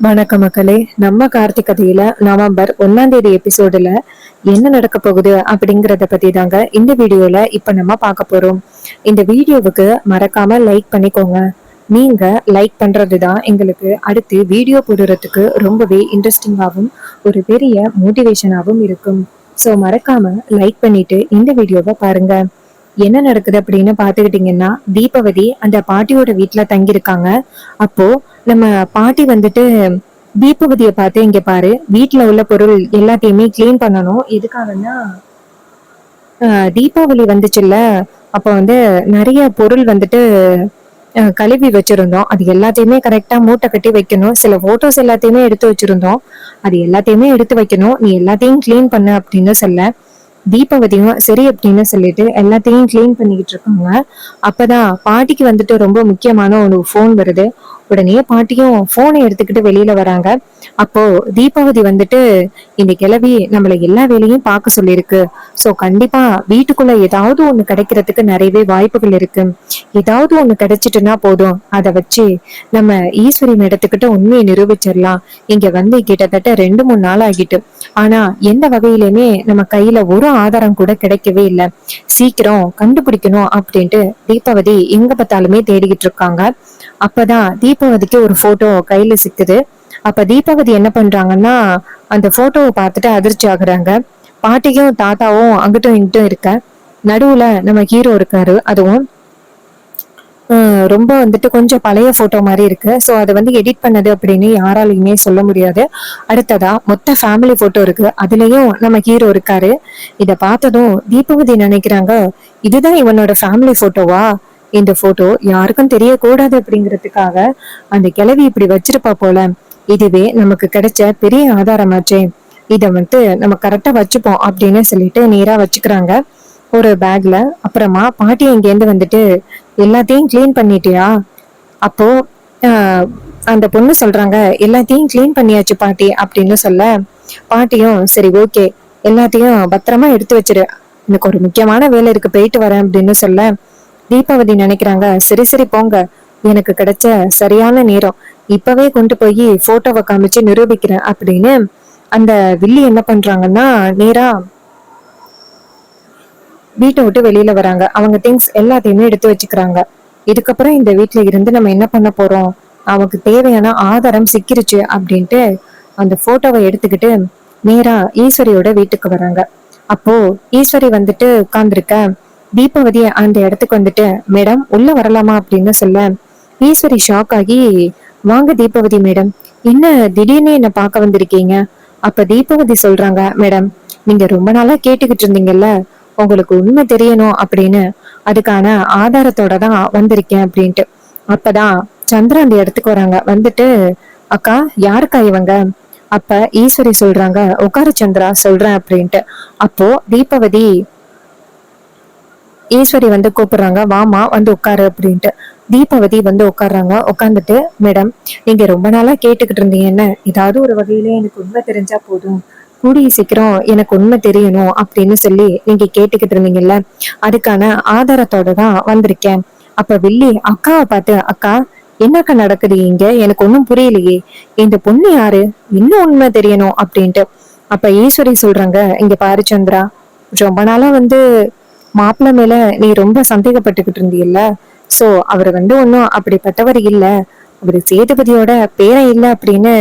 வணக்கம் மக்களே. நம்ம கார்த்திக் கதையில நவம்பர் 1ஆம் தேதி எபிசோடுல என்ன நடக்க போகுது அப்படிங்கறத பத்தி தாங்க இந்த வீடியோல இப்ப நம்ம பார்க்க போறோம். இந்த வீடியோவுக்கு மறக்காம லைக் பண்ணிக்கோங்க. நீங்க லைக் பண்றதுதான் எங்களுக்கு அடுத்து வீடியோ போடுறதுக்கு ரொம்பவே இன்ட்ரெஸ்டிங்காகவும் ஒரு பெரிய மோட்டிவேஷனாகவும் இருக்கும். ஸோ மறக்காம லைக் பண்ணிட்டு இந்த வீடியோவை பாருங்க. என்ன நடக்குது அப்படின்னு பாத்துக்கிட்டீங்கன்னா, தீபவதி அந்த பாட்டியோட வீட்டுல தங்கியிருக்காங்க. அப்போ நம்ம பாட்டி வந்துட்டு தீபவதியை பார்த்து, இங்க பாரு, வீட்டுல உள்ள பொருள் எல்லாத்தையுமே கிளீன் பண்ணணும். எதுக்காகன்னா தீபாவளி வந்துச்சுல்ல, அப்ப வந்து நிறைய பொருள் வந்துட்டு கழுவி வச்சிருந்தோம். அது எல்லாத்தையுமே கரெக்டா மூட்டை கட்டி வைக்கணும். சில போட்டோஸ் எல்லாத்தையுமே எடுத்து வச்சிருந்தோம். அது எல்லாத்தையுமே எடுத்து வைக்கணும். நீ எல்லாத்தையும் கிளீன் பண்ணு அப்படின்னு சொல்ல, தீபாவதியும் சரி அப்படின்னு சொல்லிட்டு எல்லாத்தையும் கிளீன் பண்ணிக்கிட்டு இருக்காங்க. அப்பதான் பாட்டிக்கு வந்துட்டு ரொம்ப முக்கியமான ஒரு போன் வருது. உடனே பாட்டியும் போனை எடுத்துக்கிட்டு வெளியில வராங்க. அப்போ தீபாவதி வந்துட்டு, இந்த கிழவி நம்மள எல்லா வேலையும் பார்க்க சொல்லியிருக்கு. சோ கண்டிப்பா வீட்டுக்குள்ள ஏதாவது ஒண்ணு கிடைக்கிறதுக்கு நிறையவே வாய்ப்புகள் இருக்கு. ஏதாவது ஒண்ணு கிடைச்சிட்டுன்னா போதும், அதை வச்சு நம்ம ஈஸ்வரி மேடத்துக்கிட்ட உண்மையை நிரூபிச்சிடலாம். இங்க வந்து கிட்டத்தட்ட 2-3 நாள் ஆகிட்டு, ஆனா எந்த வகையிலுமே நம்ம கையில ஒரு ஆதாரம் கூட கிடைக்கவே இல்லை. சீக்கிரம் கண்டுபிடிக்கணும் அப்படின்ட்டு தீபாவதி எங்க பார்த்தாலுமே தேடிக்கிட்டு இருக்காங்க. அப்பதான் தீபாவதிக்கு ஒரு போட்டோ கையில சிக்குது. அப்ப தீபாவதி என்ன பண்றாங்கன்னா, அந்த போட்டோவை பார்த்துட்டு அதிர்ச்சி ஆகுறாங்க. பாட்டியும் தாத்தாவும் அங்கிட்டும் இங்கிட்டும் இருக்க, நடுவுல நம்ம ஹீரோ இருக்காரு. அதுவும் ரொம்ப வந்துட்டு கொஞ்சம் பழைய போட்டோ மாதிரி இருக்கு. ஸோ அதை வந்து எடிட் பண்ணது அப்படின்னு யாராலையுமே சொல்ல முடியாது. அடுத்ததா மொத்த ஃபேமிலி போட்டோ இருக்கு. அதுலயும் நம்ம ஹீரோ இருக்காரு. இத பார்த்ததும் தீபவதி நினைக்கிறாங்க, இதுதான் இவனோட ஃபேமிலி போட்டோவா? இந்த போட்டோ யாருக்கும் தெரியக்கூடாது அப்படிங்கிறதுக்காக அந்த கிழவி இப்படி வச்சிருப்பா போல. இதுவே நமக்கு கிடைச்ச பெரிய ஆதாரமாச்சே. இத வந்து நம்ம கரெக்டா வச்சுப்போம் அப்படின்னு சொல்லிட்டு நேரா வச்சுக்கிறாங்க ஒரு பேக்ல. அப்புறமா பாட்டி இங்கேருந்து வந்துட்டு, எல்லாத்தையும் கிளீன் பண்ணிட்டியா? அப்போ ஆஹ் அந்த பொண்ணு சொல்றாங்க, எல்லாத்தையும் கிளீன் பண்ணியாச்சு பாட்டி அப்படின்னு சொல்ல, பாட்டியும் சரி ஓகே, எல்லாத்தையும் பத்திரமா எடுத்து வச்சிரு, எனக்கு ஒரு முக்கியமான வேலை இருக்கு, போயிட்டு வரேன் அப்படின்னு சொல்ல, தீபாவதி நினைக்கிறாங்க, சரி சரி போங்க, எனக்கு கிடைச்ச சரியான நேரம், இப்பவே கொண்டு போய் போட்டோவை காமிச்சு நிரூபிக்கிறேன் அப்படின்னு அந்த வில்லி என்ன பண்றாங்கன்னா, நேரா வீட்டை விட்டு வெளியில வராங்க. அவங்க திங்ஸ் எல்லாத்தையுமே எடுத்து வச்சுக்கிறாங்க. இதுக்கப்புறம் இந்த வீட்டுல இருந்து நம்ம என்ன பண்ண போறோம், நமக்கு தேவையான ஆதாரம் சிக்கிருச்சு அப்படின்ட்டு அந்த போட்டோவை எடுத்துக்கிட்டு நேரா ஈஸ்வரியோட வீட்டுக்கு வராங்க. அப்போ ஈஸ்வரி வந்துட்டு உட்கார்ந்துருக்க, தீபாவதி அந்த இடத்துக்கு வந்துட்டு, மேடம் உள்ள வரலாமா அப்படின்னு சொல்ல, ஈஸ்வரி ஷாக் ஆகி, வாங்க தீபாவதி மேடம், என்ன திடீர்னு என்ன பார்க்க வந்திருக்கீங்க? அப்ப தீபாவதி சொல்றாங்க, மேடம் நீங்க ரொம்ப நாளா கேட்டுக்கிட்டு இருந்தீங்கல்ல, உங்களுக்கு உண்மை தெரியணும் அப்படின்னு, அதுக்கான ஆதாரத்தோட தான் வந்திருக்கேன் அப்படின்ட்டு. அப்பதான் சந்திரா அந்த இடத்துக்கு வராங்க. வந்துட்டு, அக்கா யாருக்கா இவங்க? அப்ப ஈஸ்வரி சொல்றாங்க, உட்காரு சந்திரா சொல்றேன் அப்படின்ட்டு. அப்போ தீபாவதி ஈஸ்வரி வந்து கூப்பிடுறாங்க, வாமா வந்து உட்காரு அப்படின்ட்டு. தீபாவதி வந்து உட்காடுறாங்க. உட்காந்துட்டு, மேடம் நீங்க ரொம்ப நாளா கேட்டுக்கிட்டு இருந்தீங்க, என்ன ஏதாவது ஒரு வகையில எனக்கு உண்மை தெரிஞ்சா போதும், கூடிய சீக்கிரம் எனக்கு உண்மை தெரியணும் அப்படின்னு சொல்லி நீங்க கேட்டுக்கிட்டு இருந்தீங்கல்ல, அதுக்கான ஆதாரத்தோட தான் வந்திருக்கேன். அப்ப வில்லி அக்காவை பார்த்து, அக்கா என்னக்கா நடக்குது இங்க, எனக்கு ஒன்னும் புரியலையே, இந்த பொண்ணு யாரு, இன்னும் உண்மை தெரியணும் அப்படின்ட்டு. அப்ப ஈஸ்வரி சொல்றாங்க, இங்க பாரு சந்திரா, ரொம்ப நாளா வந்து மாப்பிள்ளை மேல நீ ரொம்ப சந்தேகப்பட்டுக்கிட்டு இருந்தீல்ல, சோ அவர் வந்து ஒன்னும் அப்படிப்பட்டவர் இல்ல, அவரு சேதுபதியோட பேரன் இல்ல அப்படின்னு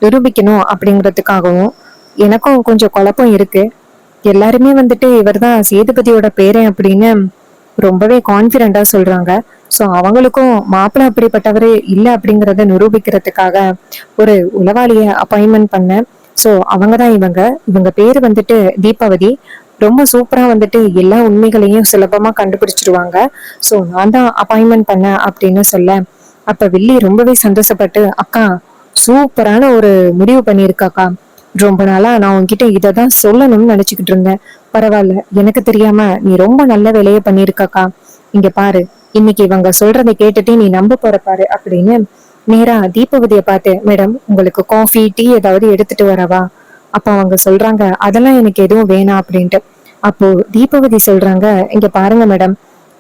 நிரூபிக்கணும் அப்படிங்கிறதுக்காகவும் எனக்கும் கொஞ்சம் குழப்பம் இருக்கு. எல்லாருமே வந்துட்டு இவர்தான் சேதுபதியோட பேரன் அப்படின்னு ரொம்பவே கான்பிடண்டா சொல்றாங்க. சோ அவங்களுக்கும் மாப்பிள்ளை அப்படிப்பட்டவரு இல்ல அப்படிங்கறத நிரூபிக்கிறதுக்காக ஒரு உளவாளிய அப்பாயின்மெண்ட் பண்ணேன். சோ அவங்கதான் இவங்க. இவங்க பேரு வந்துட்டு தீபாவதி. ரொம்ப சூப்பரா வந்துட்டு எல்லா உண்மைகளையும் சுலபமா கண்டுபிடிச்சிருவாங்க. சோ நான் தான் அப்பாயின்மெண்ட் பண்ணேன் அப்படின்னு சொல்ல, அப்ப வில்லி ரொம்பவே சந்தோஷப்பட்டு, அக்கா சூப்பரான ஒரு முடிவு பண்ணிருக்காக்கா, ரொம்ப நாளா நான் உன்கிட்ட இததான் சொல்லணும்னு நினைச்சுக்கிட்டு இருந்தேன். பரவாயில்ல, எனக்கு தெரியாம நீ ரொம்ப நல்ல வேலையை பண்ணிருக்காக்கா. இங்க பாரு, இன்னைக்கு இவங்க சொல்றதை கேட்டுட்டு நீ நம்ப போற பாரு அப்படின்னு நேரா தீபவதியை பார்த்து, மேடம் உங்களுக்கு காஃபி டீ ஏதாவது எடுத்துட்டு வரவா? அப்ப அவங்க சொல்றாங்க, அதெல்லாம் எனக்கு எதுவும் வேணாம் அப்படின்ட்டு. அப்போ தீபவதி சொல்றாங்க, இங்க பாருங்க மேடம்,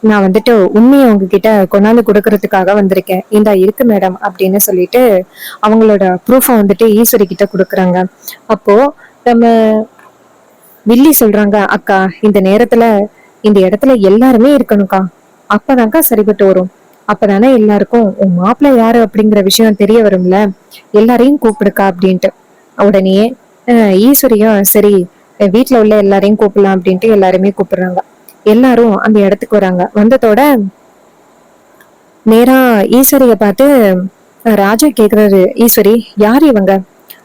நான் வந்துட்டு உண்மையை உங்ககிட்ட கொண்டாந்து கொடுக்கறதுக்காக வந்திருக்கேன். இந்தா இருக்கு மேடம் அப்படின்னு சொல்லிட்டு அவங்களோட ப்ரூஃபை வந்துட்டு ஈஸ்வரி கிட்ட கொடுக்குறாங்க. அப்போ நம்ம வில்லி சொல்றாங்க, அக்கா இந்த நேரத்துல இந்த இடத்துல எல்லாருமே இருக்கணும்க்கா, அப்பதான்க்கா சரிப்பட்டு வரும். அப்பதானே எல்லாருக்கும் உன் மாப்பிள்ளை யாரு அப்படிங்கிற விஷயம் தெரிய வரும்ல, எல்லாரையும் கூப்பிடுக்கா அப்படின்ட்டு. உடனே ஈஸ்வரியும் சரி வீட்டுல உள்ள எல்லாரையும் கூப்பிடலாம் அப்படின்ட்டு எல்லாருமே கூப்பிடுறாங்க. எல்லாரும் அந்த இடத்துக்கு வராங்க. வந்ததோட நேரா ஈஸ்வரிய பார்த்து ராஜா கேக்குறாரு, ஈஸ்வரி யார் இவங்க?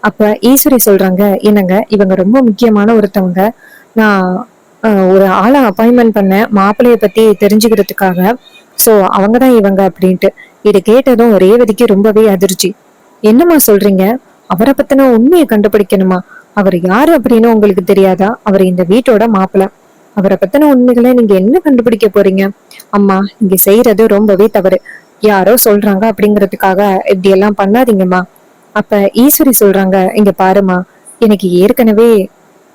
அப்ப ஈஸ்வரி சொல்றாங்க, என்னங்க இவங்க ரொம்ப முக்கியமான ஒருத்தவங்க. நான் ஒரு ஆளை அப்பாயின்மெண்ட் பண்ணேன் மாப்பிள்ளைய பத்தி தெரிஞ்சுக்கிறதுக்காக. சோ அவங்கதான் இவங்க அப்படின்ட்டு. இதை கேட்டதும் ரேவதிக்கு ரொம்பவே அதிர்ச்சி. என்னம்மா சொல்றீங்க? அவரை பத்தின உண்மையை கண்டுபிடிக்கணுமா? அவர் யாரு அப்படின்னு உங்களுக்கு தெரியாதா? அவர் இந்த வீட்டோட மாப்பிள்ளை. அவரை பத்தின உண்மைகளை நீங்க என்ன கண்டுபிடிக்க போறீங்க? அம்மா நீங்க செய்யறது ரொம்பவே தவறு. யாரோ சொல்றாங்க அப்படிங்கிறதுக்காக இப்படி எல்லாம் பண்ணாதீங்கம்மா. அப்ப ஈஸ்வரி சொல்றாங்க, இங்க பாருமா, எனக்கு ஏற்கனவே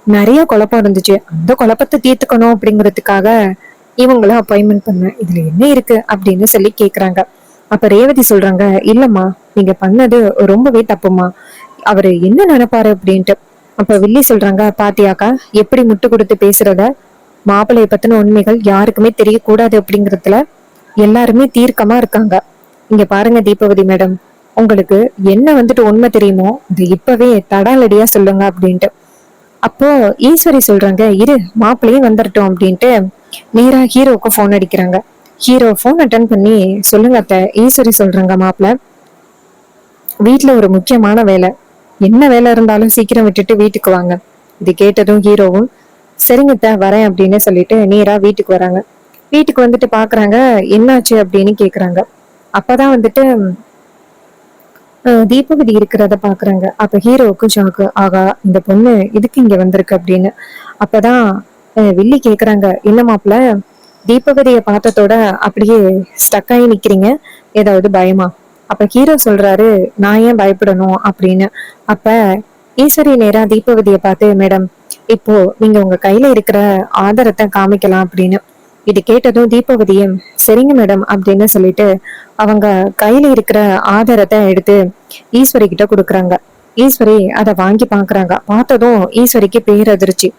நிறைய குழப்பம் இருந்துச்சு. அந்த குழப்பத்தை தீர்த்துக்கணும் அப்படிங்கிறதுக்காக இவங்கள அப்பாயின்மெண்ட் பண்ணேன். இதுல என்ன இருக்கு அப்படின்னு சொல்லி கேக்குறாங்க. அப்ப ரேவதி சொல்றாங்க, இல்லம்மா நீங்க பண்ணது ரொம்பவே தப்புமா. அவரு என்ன நினைப்பாரு அப்படின்ட்டு. அப்ப வில்லி சொல்றாங்க, பாத்தியாக்கா எப்படி முட்டு கொடுத்து பேசுறத. மாப்பிள்ளைய பத்தின உண்மைகள் யாருக்குமே தெரியக்கூடாது அப்படிங்கறதுல எல்லாருமே தீர்க்கமா இருக்காங்க. இங்க பாருங்க தீபவதி மேடம், உங்களுக்கு என்ன வந்துட்டு உண்மை தெரியுமோ இது இப்பவே தடாலடியா சொல்லுங்க அப்படின்ட்டு. அப்போ ஈஸ்வரி சொல்றாங்க, இரு மாப்பிள்ளையும் வந்துடட்டும் அப்படின்ட்டு நேரா ஹீரோவுக்கு போன் அடிக்கிறாங்க. ஹீரோ போன் அட்டன் பண்ணி, சொல்லுங்க அத்தை. ஈஸ்வரி சொல்றாங்க, மாப்பிள்ள வீட்டுல ஒரு முக்கியமான வேலை, என்ன வேலை இருந்தாலும் சீக்கிரம் விட்டுட்டு வீட்டுக்கு வாங்க. இது கேட்டதும் ஹீரோவும் சரிங்க அத்தை வரேன் அப்படின்னு சொல்லிட்டு நேரா வீட்டுக்கு வராங்க. வீட்டுக்கு வந்துட்டு பாக்குறாங்க, என்னாச்சு அப்படின்னு கேக்குறாங்க. அப்பதான் வந்துட்டு தீபவதி இருக்கிறத பாக்குறாங்க. அப்ப ஹீரோவுக்கு ஷாக்கு, ஆகா இந்த பொண்ணு இதுக்கு இங்க வந்திருக்கு அப்படின்னு. அப்பதான் வில்லி கேக்குறாங்க, என்ன மாப்பிள்ள தீபவதிய பார்த்ததோட அப்படியே ஸ்டக் ஆகி நிக்கிறீங்க, ஏதாவது பயமா? அப்ப ஹீரோ சொல்றாரு, நான் ஏன் பயப்படணும் அப்படின்னு. அப்ப ஈஸ்வரி நேரா தீபவதிய பார்த்து, மேடம் இப்போ நீங்க உங்க கையில இருக்கிற ஆதாரத்தை காமிக்கலாம் அப்படின்னு. இது கேட்டதும் தீபவதியும் சரிங்க மேடம் அப்படின்னு சொல்லிட்டு அவங்க கையில இருக்கிற ஆதாரத்தை எடுத்து ஈஸ்வரி கிட்ட கொடுக்குறாங்க. ஈஸ்வரி அதை வாங்கி பாக்குறாங்க. பார்த்ததும் ஈஸ்வரிக்கு பேரதிர்ச்சி.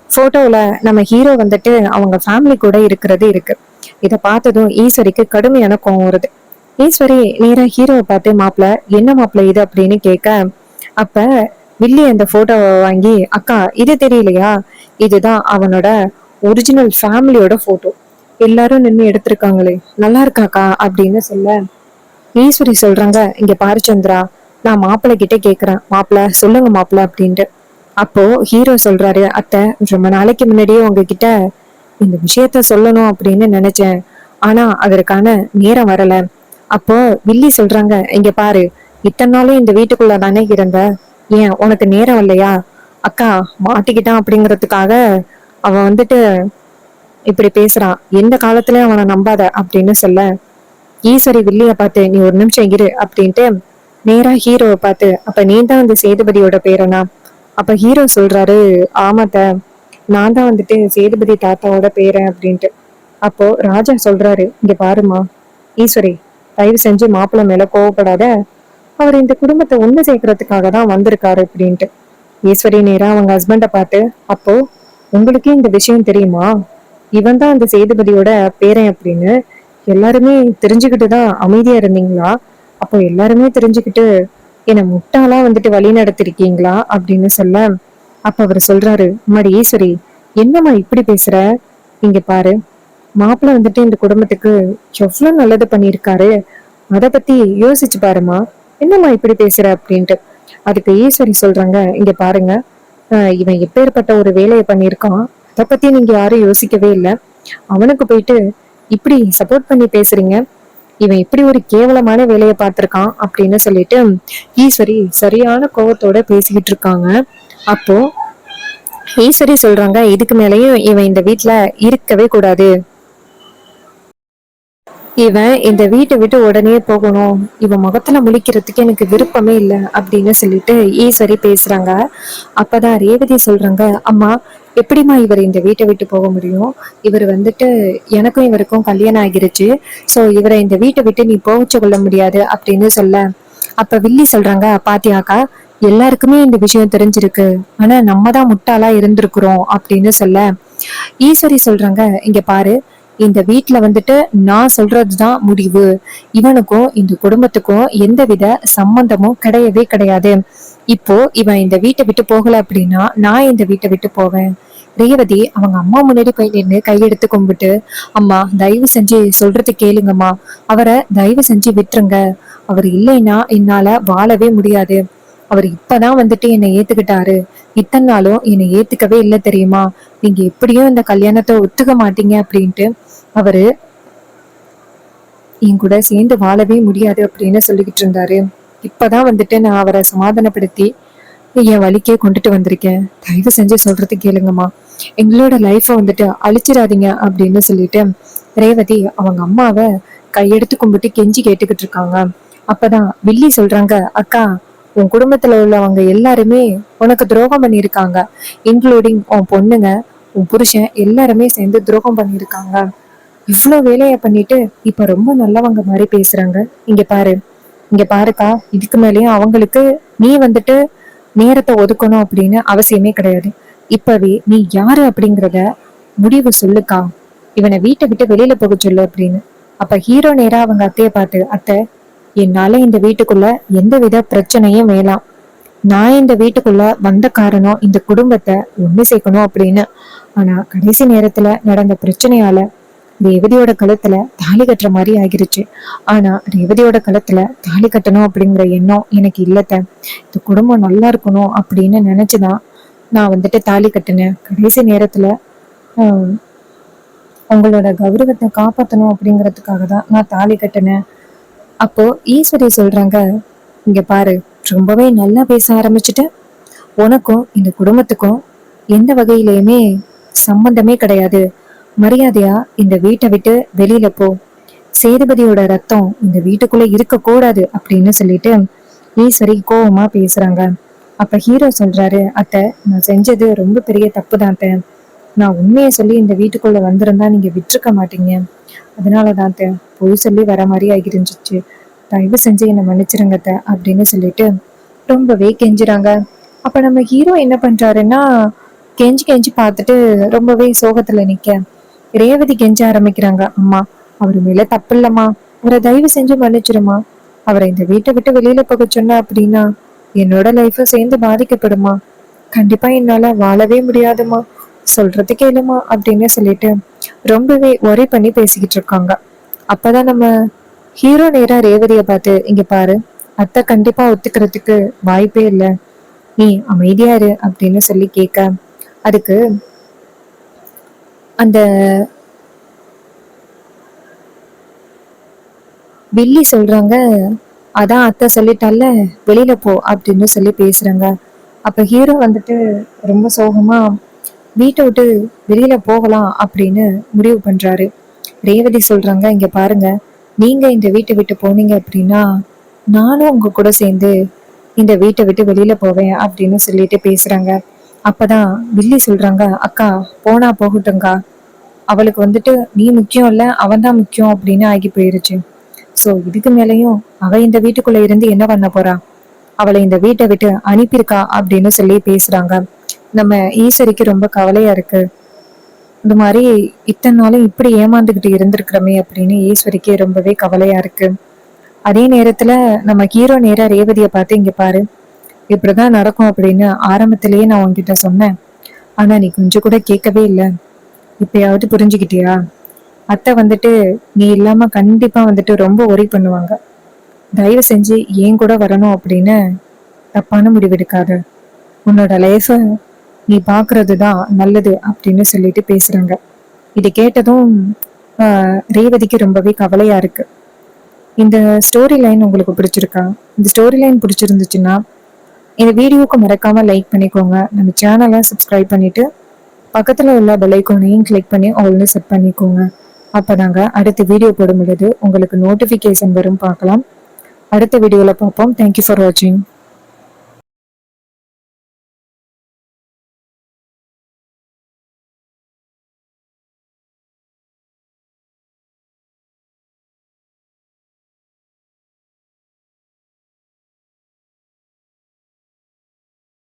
போட்டோல நம்ம ஹீரோ வந்துட்டு அவங்க ஃபேமிலி கூட இருக்கிறது இருக்கு. இத பார்த்ததும் ஈஸ்வரிக்கு கடுமையான கோவம் வருது. ஈஸ்வரி நேரா ஹீரோவை பார்த்து, மாப்பிள்ள என்ன மாப்பிள்ள இது அப்படின்னு கேட்க, அப்ப வில்லி அந்த போட்டோவை வாங்கி, அக்கா இது தெரியலையா, இதுதான் அவனோட ஒரிஜினல் ஃபேமிலியோட போட்டோ, எல்லாரும் நின்று எடுத்திருக்காங்களே, நல்லா இருக்காக்கா அப்படின்னு சொல்ல ஈஸ்வரி சொல்றாங்க, இங்க பாரு சந்திரா, நான் மாப்பிள்ளை கிட்ட கேக்குறேன், மாப்பிள்ள சொல்லுங்க மாப்பிள்ள அப்படின்ட்டு. அப்போ ஹீரோ சொல்றாரு, அத்தை ரொம்ப நாளைக்கு முன்னாடியே உங்ககிட்ட இந்த விஷயத்த சொல்லணும் அப்படின்னு நினைச்சேன், ஆனா அதற்கான நேரம் வரல. அப்போ வில்லி சொல்றாங்க, இங்க பாரு, இத்தனை நாளும் இந்த வீட்டுக்குள்ள தானே இருந்த, ஏன் உனக்கு நேரம் இல்லையா? அக்கா மாட்டிக்கிட்டான் அப்படிங்கறதுக்காக அவன் வந்துட்டு இப்படி பேசுறான், எந்த காலத்துலயும் அவனை நம்பாத அப்படின்னு சொல்ல ஈஸ்வரி வில்லிய பார்த்து, நீ ஒரு நிமிஷம் இரு அப்படின்ட்டு நேரா ஹீரோவை பார்த்து, அப்ப நீ தான் அந்த சேதுபதியோட பேரனா? அப்ப ஹீரோ சொல்றாரு, ஆமாத்த நான் தான் வந்துட்டு சேதுபதி தாத்தாவோட பேரன் அப்படின்ட்டு. அப்போ ராஜா சொல்றாரு, இங்க பாருமா ஈஸ்வரி, தயவு செஞ்சு மாப்பிள்ளை மேல கோவப்படாத, அவர் இந்த குடும்பத்தை ஒண்ணு சேர்க்கறதுக்காக தான் வந்திருக்காரு அப்படின்ட்டு. ஈஸ்வரி நேரா அவங்க ஹஸ்பண்ட பார்த்து, அப்போ உங்களுக்கே இந்த விஷயம் தெரியுமா, இவன் தான் அந்த சேதுபதியோட பேரன் அப்படின்னு எல்லாருமே தெரிஞ்சுக்கிட்டு தான் அமைதியா இருந்தீங்களா? அப்போ எல்லாருமே தெரிஞ்சுக்கிட்டு என்ன முட்டாளா வந்துட்டு வழி நடத்திருக்கீங்களா அப்படின்னு சொல்ல, அப்ப அவர் சொல்றாரு, அம்மாடி ஈஸ்வரி என்னம்மா இப்படி பேசுற, இங்க பாரு, மாப்பிள்ள வந்துட்டு இந்த குடும்பத்துக்கு எவ்வளவு நல்லது பண்ணியிருக்காரு, அத பத்தி யோசிச்சு பாருமா, என்னம்மா இப்படி பேசுற அப்படின்ட்டு. அதுக்கு ஈஸ்வரி சொல்றாங்க, இங்க பாருங்க, இவன் எப்பேற்பட்ட ஒரு வேலையை பண்ணியிருக்கான், அதை பத்தி நீங்க யாரும் யோசிக்கவே இல்லை, அவனுக்கு போயிட்டு இப்படி சப்போர்ட் பண்ணி பேசுறீங்க, இவன் இப்படி ஒரு கேவலமான வேலையை பார்த்திருக்கான் அப்படின்னு சொல்லிட்டு ஈஸ்வரி சரியான கோவத்தோட பேசிக்கிட்டு இருக்காங்க. அப்போ ஈஸ்வரி சொல்றாங்க, இதுக்கு மேலயும் இவன் இந்த வீட்டுல இருக்கவே கூடாது, இவன் இந்த வீட்டை விட்டு உடனே போகணும், இவன் முகத்துல முழிக்கிறதுக்கு எனக்கு விருப்பமே இல்லை அப்படின்னு சொல்லிட்டு ஈஸ்வரி பேசுறாங்க. அப்பதான் ரேவதி சொல்றாங்க, அம்மா எப்படிம்மா இவர் இந்த வீட்டை விட்டு போக முடியும்? இவர் வந்துட்டு எனக்கும் இவருக்கும் கல்யாணம் ஆகிருச்சு. ஸோ இவரை இந்த வீட்டை விட்டு நீ போகச்சு கொள்ள முடியாது அப்படின்னு சொல்ல, அப்ப வில்லி சொல்றாங்க, பாத்தியாக்கா, எல்லாருக்குமே இந்த விஷயம் தெரிஞ்சிருக்கு. ஆனா நம்ம தான் முட்டாளா இருந்திருக்கிறோம் அப்படின்னு சொல்ல, ஈஸ்வரி சொல்றாங்க, இங்க பாரு, இந்த வீட்டுல வந்துட்டு நான் சொல்றதுதான் முடிவு. இவனுக்கும் இந்த குடும்பத்துக்கும் எந்தவித சம்பந்தமும் கிடையவே கிடையாது. இப்போ இவன் இந்த வீட்டை விட்டு போகல அப்படின்னா நான் இந்த வீட்டை விட்டு போவேன். ரேவதி அவங்க அம்மா முன்னாடி போய் நின்று கையெடுத்து கும்பிட்டு, அம்மா தயவு செஞ்சு சொல்றது கேளுங்கம்மா, அவரை தயவு செஞ்சு விட்டுருங்க. அவர் இல்லைன்னா என்னால வாழவே முடியாது. அவர் இப்பதான் வந்துட்டு என்னை ஏத்துக்கிட்டாரு. இத்தனை நாளும் என்னை ஏத்துக்கவே இல்லை தெரியுமா? நீங்க எப்படியும் இந்த கல்யாணத்தை ஒத்துக்க மாட்டீங்க அப்படின்ட்டு அவரு என் கூட சேர்ந்து வாழவே முடியாது அப்படின்னு சொல்லிக்கிட்டு இருந்தாரு. இப்பதான் வந்துட்டு நான் அவரை சமாதானப்படுத்தி என் வழிக்கே கொண்டுட்டு வந்திருக்கேன். தயவு செஞ்சு சொல்றது கேளுங்கம்மா, எங்களோட லைஃப வந்துட்டு அழிச்சிடாதீங்க அப்படின்னு சொல்லிட்டு ரேவதி அவங்க அம்மாவை கையெடுத்து கும்பிட்டு கெஞ்சி கேட்டுக்கிட்டு இருக்காங்க. அப்பதான் வில்லி சொல்றாங்க, அக்கா, உன் குடும்பத்துல உள்ளவங்க எல்லாருமே உனக்கு துரோகம் பண்ணியிருக்காங்க. இன்க்ளூடிங் உன் பொண்ணுங்க, உன் புருஷன் எல்லாருமே சேர்ந்து துரோகம் பண்ணியிருக்காங்க. இவ்வளவு வேலைய பண்ணிட்டு இப்ப ரொம்ப நல்லவங்க மாதிரி பேசுறாங்க. இங்க பாரு, இங்க பாருக்கா, இதுக்கு மேலேயும் அவங்களுக்கு நீ வந்துட்டு நேரத்தை ஒதுக்கணும் அப்படின்னு அவசியமே கிடையாது. இப்பவே நீ யாரு அப்படிங்கிறத முடிவு சொல்லுக்கா. இவனை வீட்டை விட்டு வெளியில போக சொல்லு அப்படின்னு. அப்ப ஹீரோ நேரா அவங்க அத்தைய பார்த்து, அத்தை, என்னால இந்த வீட்டுக்குள்ள எந்தவித பிரச்சனையும் வேணாம். நான் இந்த வீட்டுக்குள்ள வந்த காரணம் இந்த குடும்பத்தை ஒண்ணு சேர்க்கணும் அப்படின்னு. ஆனா கடைசி நேரத்துல நடந்த பிரச்சனையால ரேவதியோட கழுத்துல தாலி கட்டுற மாதிரி ஆகிருச்சு. ஆனா ரேவதியோட கழுத்துல தாலி கட்டணும் அப்படிங்கிற எண்ணம் எனக்கு இல்லத்த. இந்த குடும்பம் நல்லா இருக்கணும் அப்படின்னு நினைச்சுதான் நான் வந்துட்டு தாலி கட்டினேன். கடைசி நேரத்துல உங்களோட கௌரவத்தை காப்பாற்றணும் அப்படிங்கிறதுக்காக தான் நான் தாலி கட்டினேன். அப்போ ஈஸ்வரி சொல்றாங்க, இங்க பாரு, ரொம்பவே நல்லா பேச ஆரம்பிச்சுட்ட. உனக்கும் இந்த குடும்பத்துக்கும் எந்த வகையிலயுமே சம்பந்தமே கிடையாது. மரியாதையா இந்த வீட்டை விட்டு வெளியில போ. சேதுபதியோட ரத்தம் இந்த வீட்டுக்குள்ள இருக்க கூடாது அப்படின்னு சொல்லிட்டு ஈஸ்வரி கோவமா பேசுறாங்க. அப்ப ஹீரோ சொல்றாரு, அத்தை, நான் செஞ்சது ரொம்ப பெரிய தப்பு தான் அத்தை. நான் உண்மையை சொல்லி இந்த வீட்டுக்குள்ள வந்திருந்தா நீங்க விட்டுருக்க மாட்டீங்க. அதனாலதான் அத்தை பொய் சொல்லி வர மாதிரி ஆகிருந்துச்சு. தயவு செஞ்சு என்னை மன்னிச்சிருங்க அத்தை அப்படின்னு சொல்லிட்டு ரொம்பவே கெஞ்சுறாங்க. அப்ப நம்ம ஹீரோ என்ன பண்றாருன்னா, கெஞ்சி கெஞ்சி பார்த்துட்டு ரொம்பவே சோகத்துல நிக்க ரேவதி கெஞ்ச ஆரம்பிக்கிறாங்க, அம்மா, அவரு மேல தப்பு இல்லம்மா, அவரை தயவு செஞ்சு மன்னிச்சிருமா. அவரை இந்த வீட்டை விட்டு வெளியில போக சொன்ன அப்படின்னா என்னோட லைஃப சேர்ந்து பாதிக்கப்படுமா. கண்டிப்பா என்னால வாழவே முடியாதுமா, சொல்றது கேளுமா அப்படின்னு சொல்லிட்டு ரொம்பவே ஒரே பண்ணி பேசிக்கிட்டு இருக்காங்க. அப்பதான் நம்ம ஹீரோ நேரா ரேவதிய பார்த்து, இங்க பாரு, அத்தை கண்டிப்பா ஒத்துக்கிறதுக்கு வாய்ப்பே இல்லை, நீ அமைதியா இரு அப்படின்னு சொல்லி கேட்க, அதுக்கு அந்த வில்லி சொல்றாங்க, அதான் அத்தை சொல்லிட்டால, வெளியில போ அப்படின்னு சொல்லி பேசுறாங்க. அப்ப ஹீரோ வந்துட்டு ரொம்ப சோகமா வீட்டை விட்டு வெளியில போகலாம் அப்படின்னு முடிவு பண்றாரு. ரேவதி சொல்றாங்க, இங்க பாருங்க, நீங்க இந்த வீட்டை விட்டு போனீங்க அப்படின்னா நானும் உங்க கூட சேர்ந்து இந்த வீட்டை விட்டு வெளியில போவேன் அப்படின்னு சொல்லிட்டு பேசுறாங்க. அப்பதான் வில்லி சொல்றாங்க, அக்கா, போனா போகட்டும்க்கா, அவளுக்கு வந்துட்டு நீ முக்கியம் இல்ல, அவன் தான் முக்கியம் அப்படின்னு ஆகி போயிருச்சு. சோ இதுக்கு மேலயும் அவ இந்த வீட்டுக்குள்ள இருந்து என்ன பண்ண போறா, அவளை இந்த வீட்டை விட்டு அனுப்பியிருக்கா அப்படின்னு சொல்லி பேசுறாங்க. நம்ம ஈஸ்வரிக்கு ரொம்ப கவலையா இருக்கு. இந்த மாதிரி இத்தனை நாளும் இப்படி ஏமாந்துகிட்டு இருந்திருக்கிறோமே அப்படின்னு ஈஸ்வரிக்கு ரொம்பவே கவலையா இருக்கு. அதே நேரத்துல நம்ம ஹீரோ நேரா ரேவதியை பார்த்து, இங்க பாரு, இப்படிதான் நடக்கும் அப்படின்னு ஆரம்பத்திலேயே நான் உன்கிட்ட சொன்னேன். ஆனா நீ கொஞ்சம் கூட கேட்கவே இல்லை. இப்பயாவது புரிஞ்சுக்கிட்டியா? அத்தை வந்துட்டு நீ இல்லாம கண்டிப்பா வந்துட்டு ரொம்ப ஒரி பண்ணுவாங்க. தயவு செஞ்சு ஏன் கூட வரணும் அப்படின்னு தப்பான முடிவெடுக்காத. உன்னோட லைஃப நீ பாக்குறது தான் நல்லது அப்படின்னு சொல்லிட்டு பேசுறாங்க. இது கேட்டதும் ரேவதிக்கு ரொம்பவே கவலையா இருக்கு. இந்த ஸ்டோரி லைன் உங்களுக்கு பிடிச்சிருக்கா? இந்த ஸ்டோரி லைன் பிடிச்சிருந்துச்சுன்னா இந்த வீடியோவுக்கு மறக்காம லைக் பண்ணிக்கோங்க. நம்ம சேனலை சப்ஸ்கிரைப் பண்ணிட்டு பக்கத்துல உள்ள பெல் ஐகானையும் கிளிக் பண்ணி ஆல்னு செட் பண்ணிக்கோங்க. அப்பதாங்க அடுத்த வீடியோ போடும் பொழுது உங்களுக்கு நோட்டிபிகேஷன் வரும், பார்க்கலாம். அடுத்த வீடியோல பார்ப்போம். தேங்க்யூ ஃபார் வாட்சிங்.